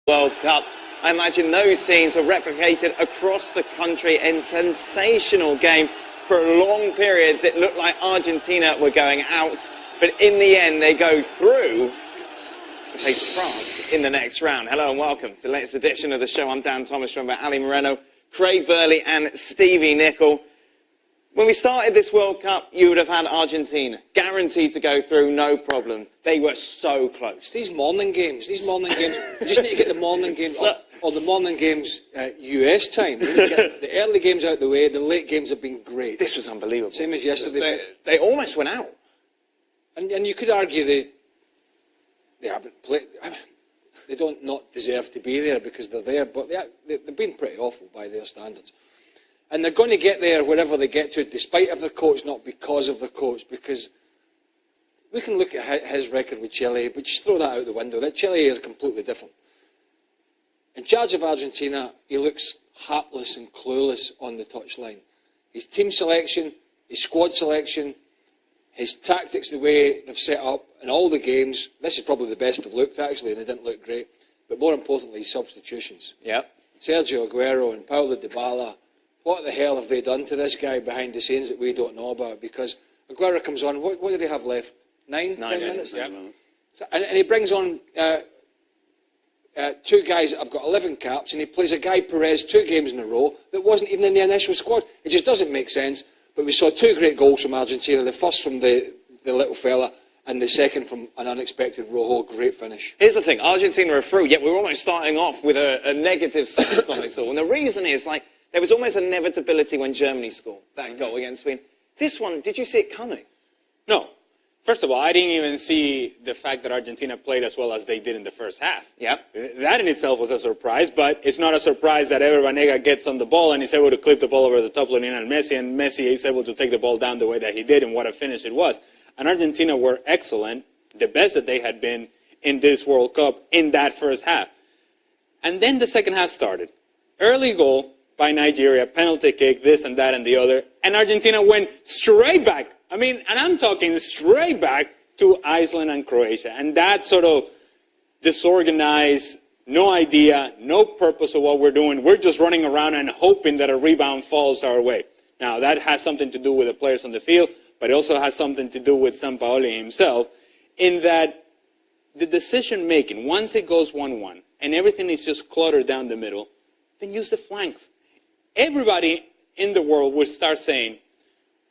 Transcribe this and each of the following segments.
World Cup. I imagine those scenes were replicated across the country in sensational game. For long periods, it looked like Argentina were going out, but in the end, they go through to face France in the next round. Hello and welcome to the latest edition of the show. I'm Dan Thomas, joined by Ali Moreno, Craig Burley and Stevie Nicol. When we started this World Cup, you would have had Argentina guaranteed to go through, no problem. They were so close. These morning games, you just need to get the morning games, or the morning games US time. You need to get the early games out of the way, the late games have been great. This was unbelievable. Same as yesterday. They almost went out. And you could argue they haven't played, they don't not deserve to be there because they're there, but they've been pretty awful by their standards. And they're going to get there wherever they get to, despite of their coach, not because of the coach, because we can look at his record with Chile, but just throw that out the window. That Chile are completely different. In charge of Argentina, he looks heartless and clueless on the touchline. His team selection, his squad selection, his tactics, the way they've set up in all the games, this is probably the best they've looked, actually, and they didn't look great. But more importantly, his substitutions. Yep. Sergio Aguero and Paulo Dybala, what the hell have they done to this guy behind the scenes that we don't know about? Because Aguero comes on, what did he have left? 10 minutes? Yeah. So, and he brings on two guys that have got 11 caps, and he plays a Guy Perez 2 games in a row that wasn't even in the initial squad. It just doesn't make sense. But we saw 2 great goals from Argentina, the first from the little fella, and the second from an unexpected Rojo. Great finish. Here's the thing, Argentina are through, yet we're almost starting off with a negative stance on this all. And the reason is, like, there was almost inevitability when Germany scored that goal against Sweden. This one, did you see it coming? No. First of all, I didn't even see the fact that Argentina played as well as they did in the first half. Yep. That in itself was a surprise, but it's not a surprise that Ever Banega gets on the ball and is able to clip the ball over the top of Lionel Messi, and Messi is able to take the ball down the way that he did, and what a finish it was. And Argentina were excellent, the best that they had been in this World Cup in that first half. And then the second half started. Early goal by Nigeria, penalty kick, this and that and the other, and Argentina went straight back. I mean, and I'm talking straight back to Iceland and Croatia. And that sort of disorganized, no idea, no purpose of what we're doing. We're just running around and hoping that a rebound falls our way. Now, that has something to do with the players on the field, but it also has something to do with Sampaoli himself, in that the decision-making, once it goes 1-1, and everything is just cluttered down the middle, then use the flanks. Everybody in the world would start saying,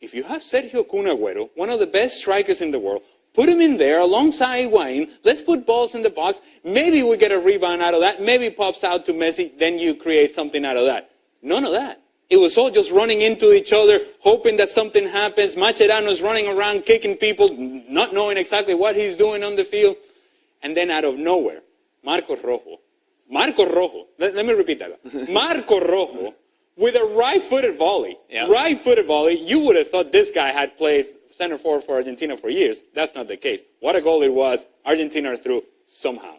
if you have Sergio Kun Agüero, one of the best strikers in the world, put him in there alongside Higuaín, let's put balls in the box, maybe we get a rebound out of that, maybe it pops out to Messi, then you create something out of that. None of that. It was all just running into each other, hoping that something happens. Mascherano's running around, kicking people, not knowing exactly what he's doing on the field. And then out of nowhere, Marco Rojo, let me repeat that. Marco Rojo, with a right-footed volley, you would have thought this guy had played center forward for Argentina for years. That's not the case. What a goal it was. Argentina are through somehow.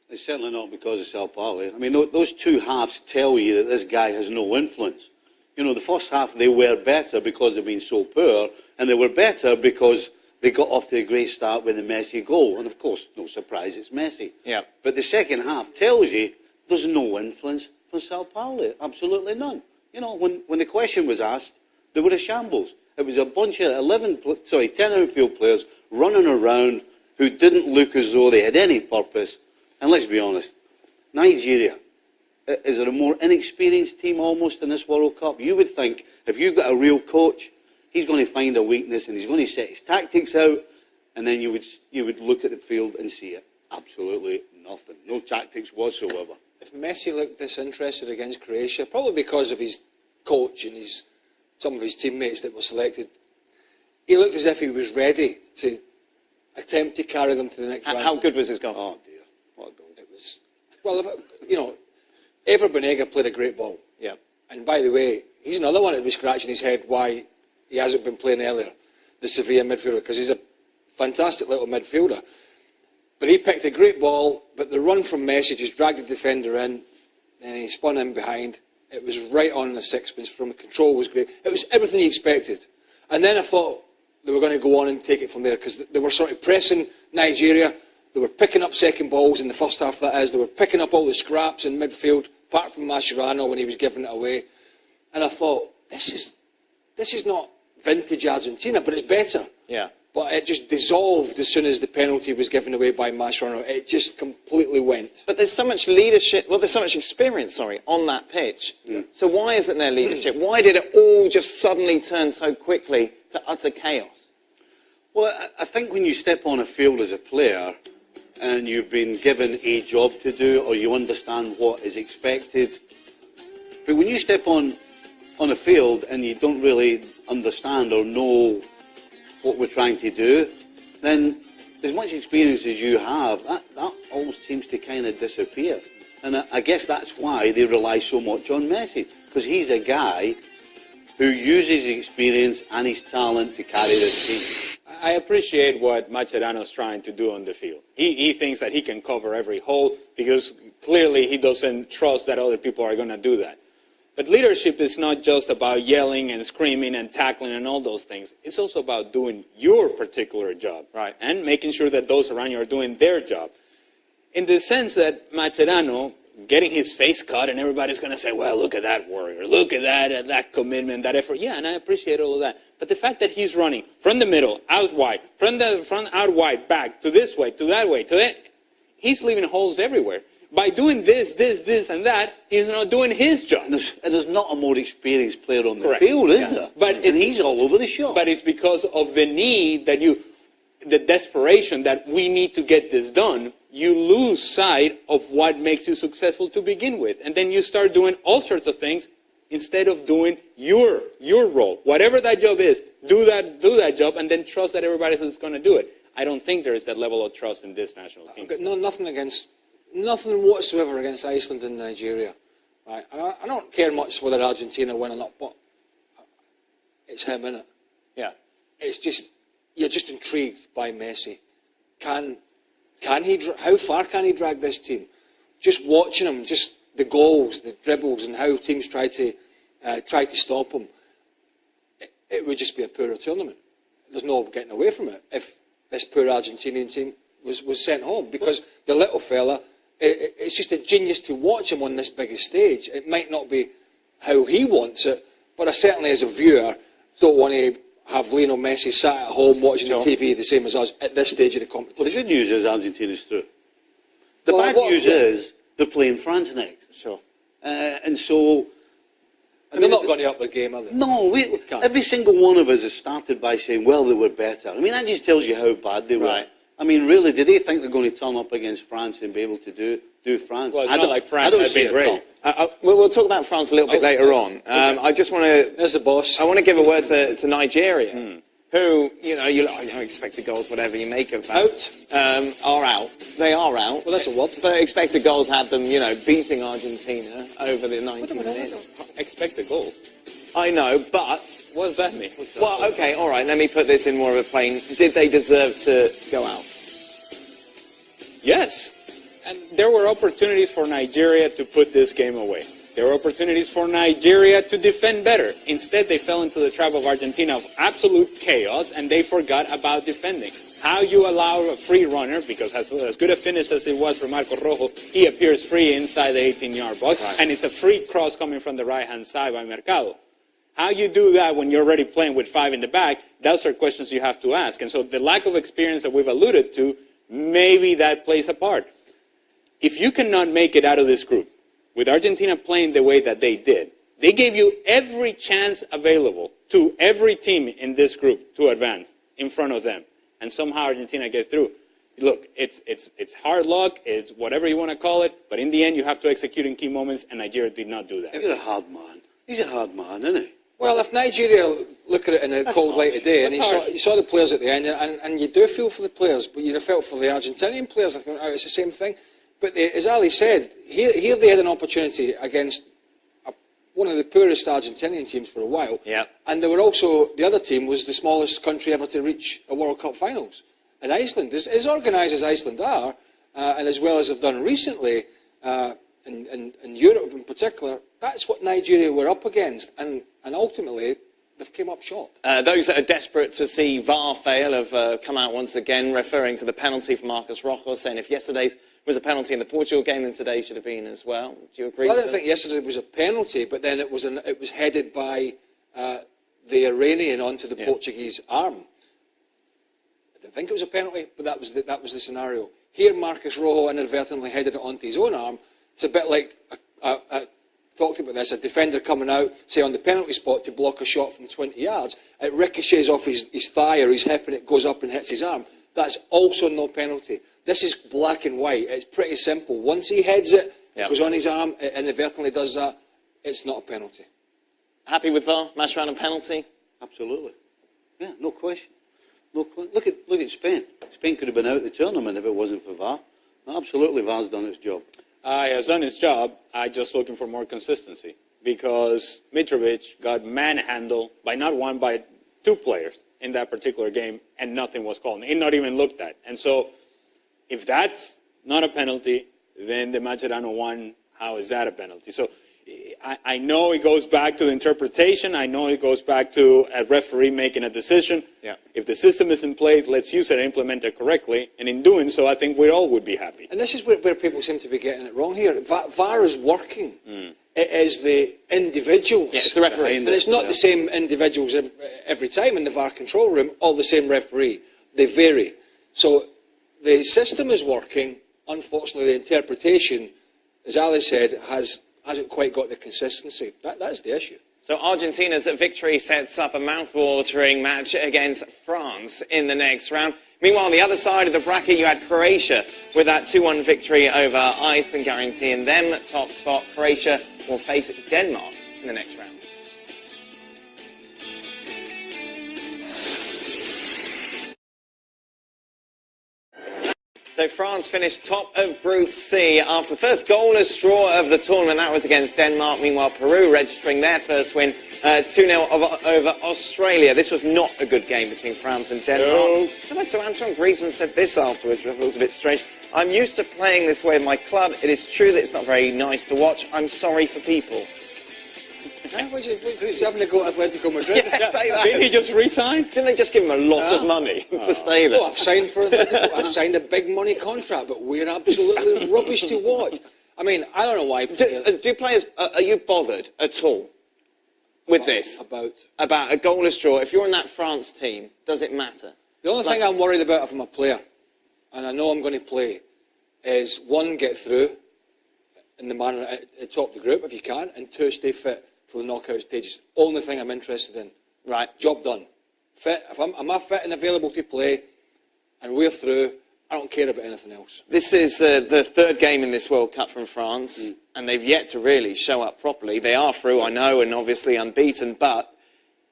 It's certainly not because of Sampaoli. I mean, those 2 halves tell you that this guy has no influence. You know, the first half they were better because they've been so poor, and they were better because they got off to a great start with the Messi goal. And of course, no surprise, it's Messi. Yeah. But the second half tells you there's no influence from Sampaoli, absolutely none. You know, when the question was asked, they were a shambles. It was a bunch of 10 outfield players running around who didn't look as though they had any purpose. And let's be honest, Nigeria, is it a more inexperienced team almost in this World Cup? You would think if you've got a real coach, he's going to find a weakness and he's going to set his tactics out, and then you would look at the field and see it. Absolutely nothing. No tactics whatsoever. If Messi looked disinterested against Croatia, probably because of his coach and some of his teammates that were selected, he looked as if he was ready to attempt to carry them to the next round. How good was his goal? Oh dear, what a goal. It was, well, you know, Ever Banega played a great ball. Yeah. And by the way, he's another one that was scratching his head why he hasn't been playing earlier, the Sevilla midfielder, because he's a fantastic little midfielder. But he picked a great ball, but the run from Messi just dragged the defender in, and he spun in behind. It was right on the sixpence. From the control was great. It was everything he expected. And then I thought they were going to go on and take it from there, because they were sort of pressing Nigeria. They were picking up second balls in the first half, that is. They were picking up all the scraps in midfield, apart from Mascherano when he was giving it away. And I thought, this is not vintage Argentina, but it's better. Yeah. But it just dissolved as soon as the penalty was given away by Mascherano. It just completely went. But there's so much leadership, well, there's so much experience, on that pitch. Yeah. So why isn't there leadership? Why did it all just suddenly turn so quickly to utter chaos? Well, I think when you step on a field as a player and you've been given a job to do or you understand what is expected, but when you step on a field and you don't really understand or know what we're trying to do, then as much experience as you have, that all seems to kind of disappear. And I guess that's why they rely so much on Messi, because he's a guy who uses his experience and his talent to carry this team. I appreciate what Mascherano's trying to do on the field. He thinks that he can cover every hole because clearly he doesn't trust that other people are going to do that. But leadership is not just about yelling and screaming and tackling and all those things. It's also about doing your particular job, right? And making sure that those around you are doing their job. In the sense that Mascherano, getting his face cut and everybody's going to say, well, look at that warrior, look at that commitment, that effort. Yeah, and I appreciate all of that. But the fact that he's running from the middle, out wide, from the front out wide, back, to this way, to that way, to that, he's leaving holes everywhere. By doing this, and that, he's not doing his job. And there's not a more experienced player on the field, is there? But and he's all over the shop. But it's because of the need that the desperation that we need to get this done, you lose sight of what makes you successful to begin with. And then you start doing all sorts of things instead of doing your role. Whatever that job is, do that job, and then trust that everybody else is going to do it. I don't think there is that level of trust in this national team. No, nothing whatsoever against Iceland and Nigeria. Right? I don't care much whether Argentina win or not, but it's him, innit? Yeah. It's just, you're just intrigued by Messi. Can he? How far can he drag this team? Just watching him, just the goals, the dribbles, and how teams try to stop him. It would just be a poorer tournament. There's no getting away from it if this poor Argentinian team was sent home, because the little fella, it's just a genius to watch him on this biggest stage. It might not be how he wants it, but I certainly, as a viewer, don't want to have Lionel Messi sat at home watching the TV the same as us at this stage of the competition. Well, the good news is Argentina's through. The bad news is they're playing France next. Sure. And so... And they're not going to up their game, are they? No, every single one of us has started by saying, well, they were better. I mean, that just tells you how bad they were. Right. I mean, really, do they think they're going to turn up against France and be able to do France? Well, it's not like France has been great. We'll talk about France a little bit later on. Okay. I just want to... There's the boss. I want to give a word to Nigeria, who, you expected goals, whatever you make of that. Are out. They are out. Well, that's a what? But expected goals had them, beating Argentina over the 90 minutes. Expected goals. I know, but... What does that mean? Well, okay, all right, let me put this in more of a plain... Did they deserve to go out? Yes. And there were opportunities for Nigeria to put this game away. There were opportunities for Nigeria to defend better. Instead, they fell into the trap of Argentina of absolute chaos, and they forgot about defending. How you allow a free runner, because as good a finish as it was for Marco Rojo, he appears free inside the 18-yard box, and it's a free cross coming from the right-hand side by Mercado. How you do that when you're already playing with 5 in the back, those are questions you have to ask. And so the lack of experience that we've alluded to, maybe that plays a part. If you cannot make it out of this group, with Argentina playing the way that they did, they gave you every chance available to every team in this group to advance in front of them. And somehow Argentina get through. Look, it's hard luck, it's whatever you want to call it, but in the end you have to execute in key moments, and Nigeria did not do that. He's a hard man. He's a hard man, isn't he? Well, if Nigeria look at it in a cold light today, and you saw the players at the end, and you do feel for the players, but you'd have felt for the Argentinian players. I think it's the same thing. But as Ali said, here they had an opportunity against one of the poorest Argentinian teams for a while. Yeah. And they were also, the other team was the smallest country ever to reach a World Cup finals. And Iceland, as organised as Iceland are, and as well as they've done recently, in Europe in particular, that's what Nigeria were up against. And ultimately, they've came up short. Those that are desperate to see VAR fail have come out once again, referring to the penalty for Marcus Rojo, saying if yesterday's was a penalty in the Portugal game, then today should have been as well. Do you agree? Well, I with don't think yesterday was a penalty, but then it was headed by the Iranian onto the Portuguese arm. I didn't think it was a penalty, but that was the scenario. Here, Marcus Rojo inadvertently headed it onto his own arm. It's a bit like I talked about this, a defender coming out, say, on the penalty spot to block a shot from 20 yards. It ricochets off his thigh or his hip and it goes up and hits his arm. That's also no penalty. This is black and white. It's pretty simple. Once he heads it, it goes on his arm, it inadvertently does that, it's not a penalty. Happy with VAR? Match round and penalty? Absolutely. Yeah, no question. Look at Spain. Spain could have been out of the tournament if it wasn't for VAR. Absolutely, VAR's done its job. He has done his job. I'm just looking for more consistency because Mitrovic got manhandled by not one, by two players in that particular game, and nothing was called. It not even looked at. And so, if that's not a penalty, then the Mascherano one, how is that a penalty? So, I know it goes back to the interpretation. I know it goes back to a referee making a decision. Yeah. If the system is in place, let's use it and implement it correctly. And in doing so, I think we all would be happy. And this is where people seem to be getting it wrong here. VAR is working. It is the individuals. Yeah, it's the referee. And it's not the same individuals every time in the VAR control room, all the same referee. They vary. So the system is working. Unfortunately, the interpretation, as Ali said, hasn't quite got the consistency. That's the issue. So Argentina's victory sets up a mouth-watering match against France in the next round. Meanwhile, on the other side of the bracket, you had Croatia with that 2-1 victory over Iceland, guaranteeing them top spot. Croatia will face Denmark in the next round. So France finished top of Group C after the first goalless draw of the tournament. That was against Denmark. Meanwhile, Peru registering their first win 2-0 over Australia. This was not a good game between France and Denmark. So Antoine Griezmann said this afterwards, which I thought was a bit strange. I'm used to playing this way in my club. It is true that it's not very nice to watch. I'm sorry for people. He's having to go to Atletico Madrid. Yeah, take that. Did he just resign? Didn't they just give him a lot of money to stay there? Oh, I've signed for Atletico. I've signed a big money contract, but we're absolutely rubbish to watch. I mean, I don't know why. Do players, are you bothered at all with this? About a goalless draw? If you're in that France team, does it matter? The only thing I'm worried about if I'm a player, and I know I'm going to play, is one, get through in the manner at the top of the group if you can, and two, stay fit for the knockout stages. Only thing I'm interested in. Right. Job done. Fit. If I'm fit and available to play, and we're through, I don't care about anything else. This is the third game in this World Cup from France, and they've yet to really show up properly. They are through, I know, and obviously unbeaten, but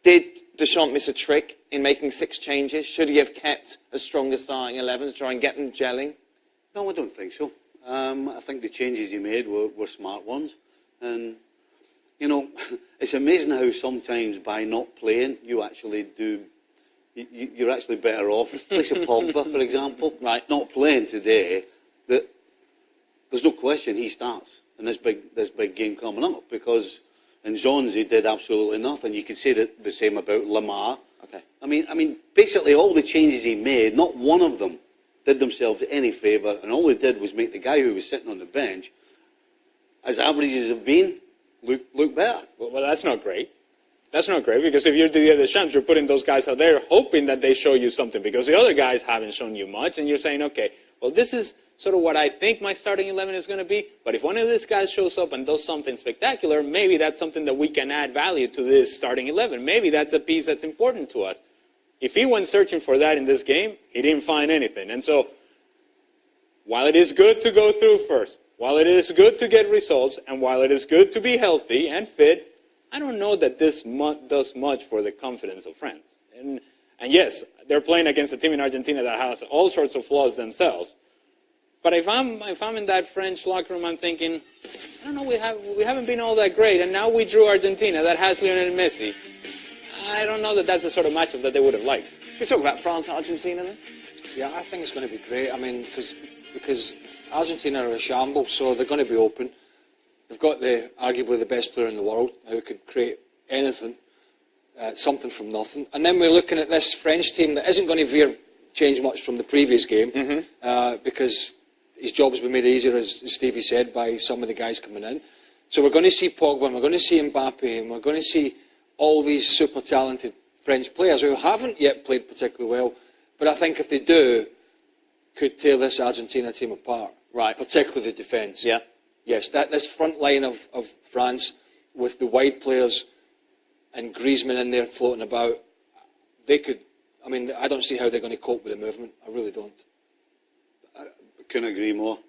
did Deschamps miss a trick in making 6 changes? Should he have kept a stronger starting 11 to try and get them gelling? No, I don't think so. I think the changes he made were smart ones. And, you know, it's amazing how sometimes by not playing, you're actually better off. Like Pogba, for example, right? Not playing today, there's no question he starts in this big game coming up because Nzonzi did absolutely nothing. You could say the same about Lamar. Okay. I mean, basically all the changes he made, not one of them did themselves any favour, and all they did was make the guy who was sitting on the bench, as average as have been, look better. Well, that's not great. That's not great, because if you're the other champs, you're putting those guys out there hoping that they show you something, because the other guys haven't shown you much, and you're saying, okay, well, this is sort of what I think my starting 11 is going to be, but if one of these guys shows up and does something spectacular, maybe that's something that we can add value to this starting 11. Maybe that's a piece that's important to us. If he went searching for that in this game, he didn't find anything. And so, while it is good to go through first, while it is good to get results, and while it is good to be healthy and fit, I don't know that this does much for the confidence of France. And yes, they're playing against a team in Argentina that has all sorts of flaws themselves. But if I'm in that French locker room, I'm thinking, I don't know, we haven't been all that great, and now we drew Argentina that has Lionel Messi. I don't know that that's the sort of matchup that they would have liked. Should we talk about France-Argentina then? Yeah, I think it's going to be great. I mean, because Argentina are a shambles, so they're going to be open. They've got arguably the best player in the world who could create anything. something from nothing. And then we're looking at this French team that isn't going to change much from the previous game because his job has been made easier, as Stevie said, by some of the guys coming in. So we're going to see Pogba, and we're going to see Mbappe, and we're going to see all these super talented French players who haven't yet played particularly well, but I think if they do, could tear this Argentina team apart. Right. Particularly the defence. Yeah. Yes, this front line of France with the wide players and Griezmann in there floating about, they could, I mean, I don't see how they're going to cope with the movement. I really don't. I couldn't agree more.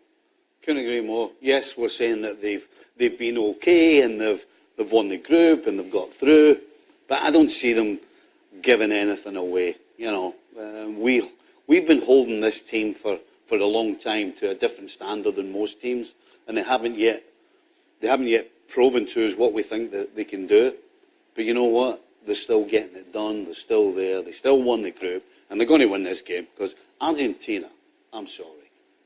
Couldn't agree more. Yes, we're saying that they've been okay and they've won the group and they've got through, but I don't see them giving anything away. You know, we've been holding this team for a long time to a different standard than most teams, and they haven't yet proven to us what we think that they can do. But you know what? They're still getting it done. They're still there. They still won the group, and they're going to win this game because Argentina, I'm sorry.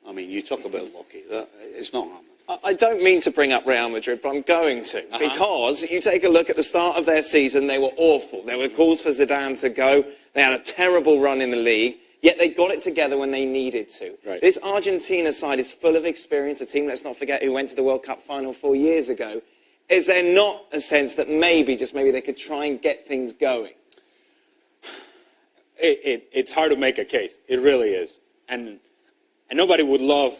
I mean, you talk about lucky. It's not happening. I don't mean to bring up Real Madrid, but I'm going to. Because you take a look at the start of their season, they were awful. There were calls for Zidane to go. They had a terrible run in the league, yet they got it together when they needed to. Right. This Argentina side is full of experience, a team, let's not forget, who went to the World Cup final 4 years ago. Is there not a sense that maybe, just maybe, they could try and get things going? It's hard to make a case. It really is. And nobody would love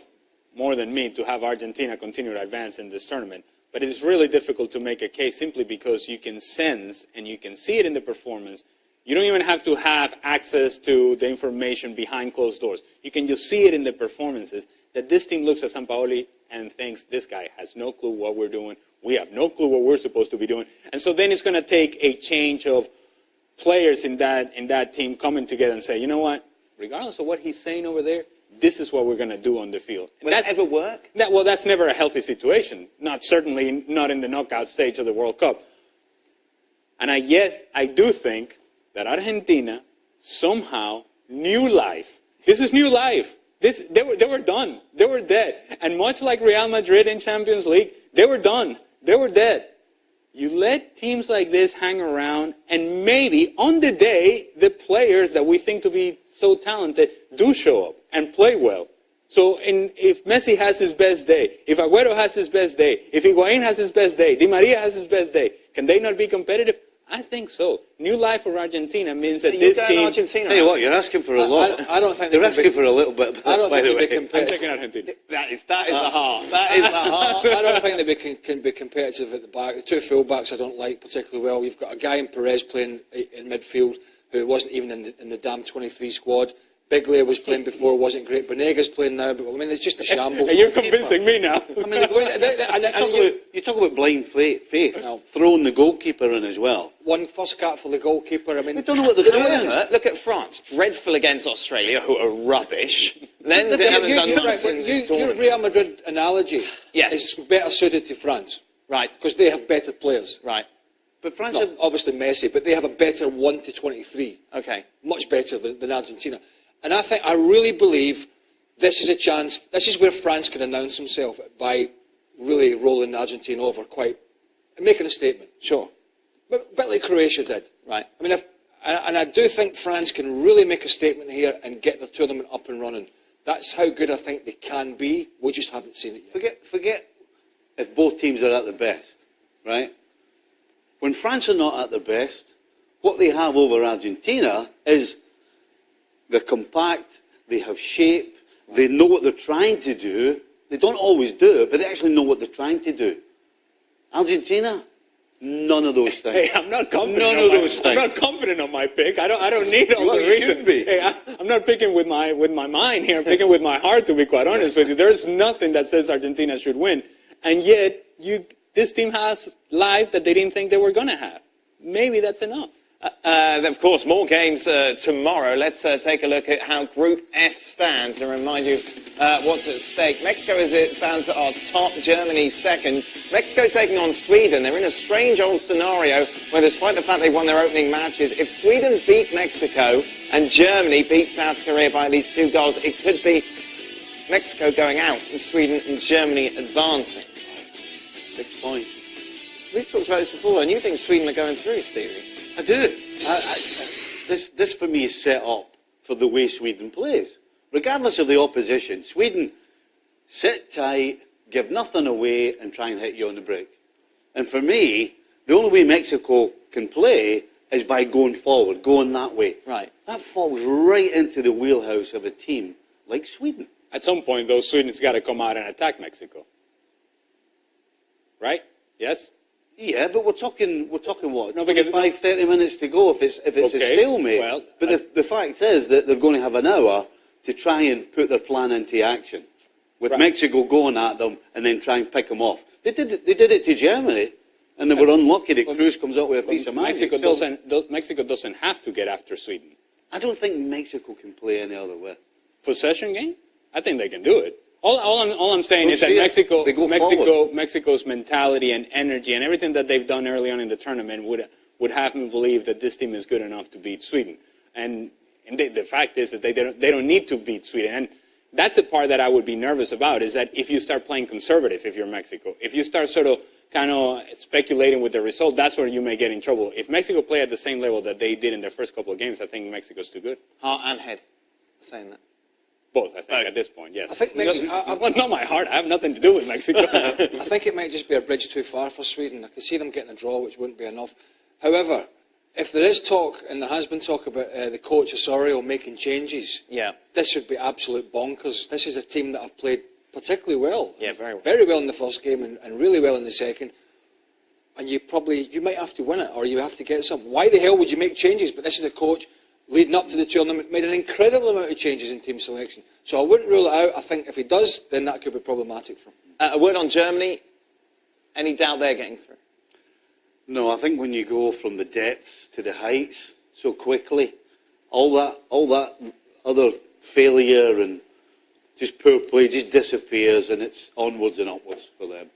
more than me to have Argentina continue to advance in this tournament. But it is really difficult to make a case simply because you can sense and you can see it in the performance. You don't even have to have access to the information behind closed doors. You can just see it in the performances that this team looks at Sampaoli and thinks this guy has no clue what we're doing. We have no clue what we're supposed to be doing. And so then it's going to take a change of players in that team coming together and say, you know what, regardless of what he's saying over there, this is what we're going to do on the field. Will that ever work? Well, that's never a healthy situation. Certainly not in the knockout stage of the World Cup. And I do think that Argentina somehow knew life. This is new life. They were done. They were dead. And much like Real Madrid in Champions League, they were done. They were dead. You let teams like this hang around, and maybe on the day, the players that we think to be so talented do show up and play well. So if Messi has his best day, if Agüero has his best day, if Higuaín has his best day, Di Maria has his best day, can they not be competitive? I think so. New life for Argentina means that this team... Argentina. Tell you what, you're asking for a lot. I don't think you're asking for a little bit. I don't think they'd be I'm competitive. taking Argentina. That is the heart. That is the heart. I don't think they can be competitive at the back. The two full-backs I don't like particularly well. You've got a guy in Perez playing in midfield who wasn't even in the damn 23 squad. Biglia was playing before, wasn't great. Banega's playing now, but I mean, it's just a shambles. You're convincing me now. I mean, you talk about blind faith, throwing the goalkeeper in as well. One first cat for the goalkeeper. I mean, They don't know what they're doing. Look at France, dreadful against Australia, who are rubbish. Then they haven't done nothing in this your tournament. Real Madrid analogy Yes. is better suited to France. Right, Because they have better players. right. But France Not have, obviously Messi, but they have a better 1 to 23. Okay. Much better than Argentina. And I really believe this is a chance, this is where France can announce himself by really rolling Argentina over and making a statement. Sure. A bit like Croatia did. Right. I mean, I do think France can really make a statement here and get the tournament up and running. That's how good I think they can be. We just haven't seen it yet. forget if both teams are at their best, right? When France are not at their best, what they have over Argentina is they're compact, they have shape, they know what they're trying to do. They don't always do it, but they actually know what they're trying to do. Argentina, none of those things. Hey, I'm not confident. None of those I'm things. not confident on my pick. I don't need all Well, the you reason. should be. Hey, I'm not picking with my mind here. I'm picking with my heart, to be quite honest with you. There's nothing that says Argentina should win, and yet this team has life that they didn't think they were going to have. Maybe that's enough. Of course, more games tomorrow. Let's take a look at how Group F stands and remind you what's at stake. Mexico, as it stands, are top. Germany second. Mexico taking on Sweden. They're in a strange old scenario where, despite the fact they've won their opening matches, if Sweden beat Mexico and Germany beat South Korea by at least 2 goals, it could be Mexico going out and Sweden and Germany advancing. 6 points. We've talked about this before, and you think Sweden are going through, Stevie? I do. This for me is set up for the way Sweden plays. Regardless of the opposition, Sweden sit tight, give nothing away, and try and hit you on the break. And for me, the only way Mexico can play is by going forward, going that way. Right. That falls right into the wheelhouse of a team like Sweden. At some point, though, Sweden's got to come out and attack Mexico. Right? Yes? Yeah, but we're talking what? No, because 30 minutes to go if it's a stalemate. Well, but the fact is that they're going to have an hour to try and put their plan into action, with right. Mexico going at them and then try and pick them off. They did it to Germany, and they were unlucky that Cruz comes up with a piece of magic. Mexico doesn't have to get after Sweden. I don't think Mexico can play any other way. Possession game? I think they can do it. All I'm saying is that Mexico's mentality and energy and everything that they've done early on in the tournament would have me believe that this team is good enough to beat Sweden. And the fact is that they don't need to beat Sweden. And that's the part that I would be nervous about, is that if you start playing conservative, if you're Mexico, if you start sort of kind of speculating with the result, that's where you may get in trouble. If Mexico play at the same level that they did in their first couple of games, I think Mexico's too good. Heart and head, saying that. Both, I think, at this point, yes. I think well, not my heart. I have nothing to do with Mexico. I think it might just be a bridge too far for Sweden. I can see them getting a draw, which wouldn't be enough. However, if there is talk, and there has been talk about the coach Osorio making changes, this would be absolute bonkers. This is a team that have played particularly well. Yeah, very well. Very well in the first game and really well in the second. And you might have to win it, or you have to get some. Why the hell would you make changes? But this is a coach leading up to the tournament, made an incredible amount of changes in team selection. So I wouldn't rule it out. I think if he does, then that could be problematic for him. A word on Germany. Any doubt they're getting through? No, I think when you go from the depths to the heights so quickly, all that other failure and just poor play just disappears, and it's onwards and upwards for them.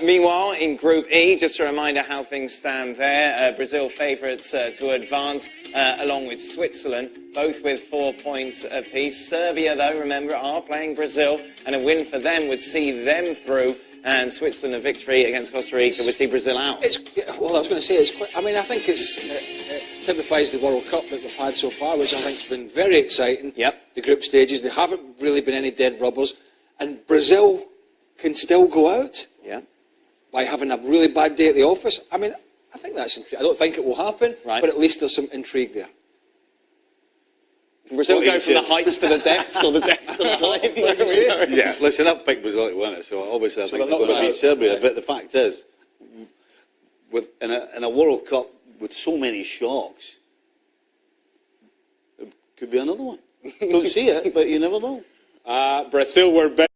Meanwhile, in Group E, just a reminder how things stand there. Brazil favourites to advance, along with Switzerland, both with 4 points apiece. Serbia, though, remember, are playing Brazil, and a win for them would see them through, and Switzerland, a victory against Costa Rica, would see Brazil out. Well, I was going to say, I think it typifies the World Cup that we've had so far, which I think has been very exciting. Yep. The group stages, there haven't really been any dead rubbers, and Brazil can still go out. Yeah. By having a really bad day at the office. I mean, I think that's intriguing. I don't think it will happen, but at least there's some intrigue there. Can Brazil go from the heights to the depths, or the depths to the heights? Yeah, listen, I've picked Brazil to win it, so obviously I think they're going to beat Serbia. But the fact is, in a World Cup with so many shocks, it could be another one. Don't see it, but you never know. Brazil were better.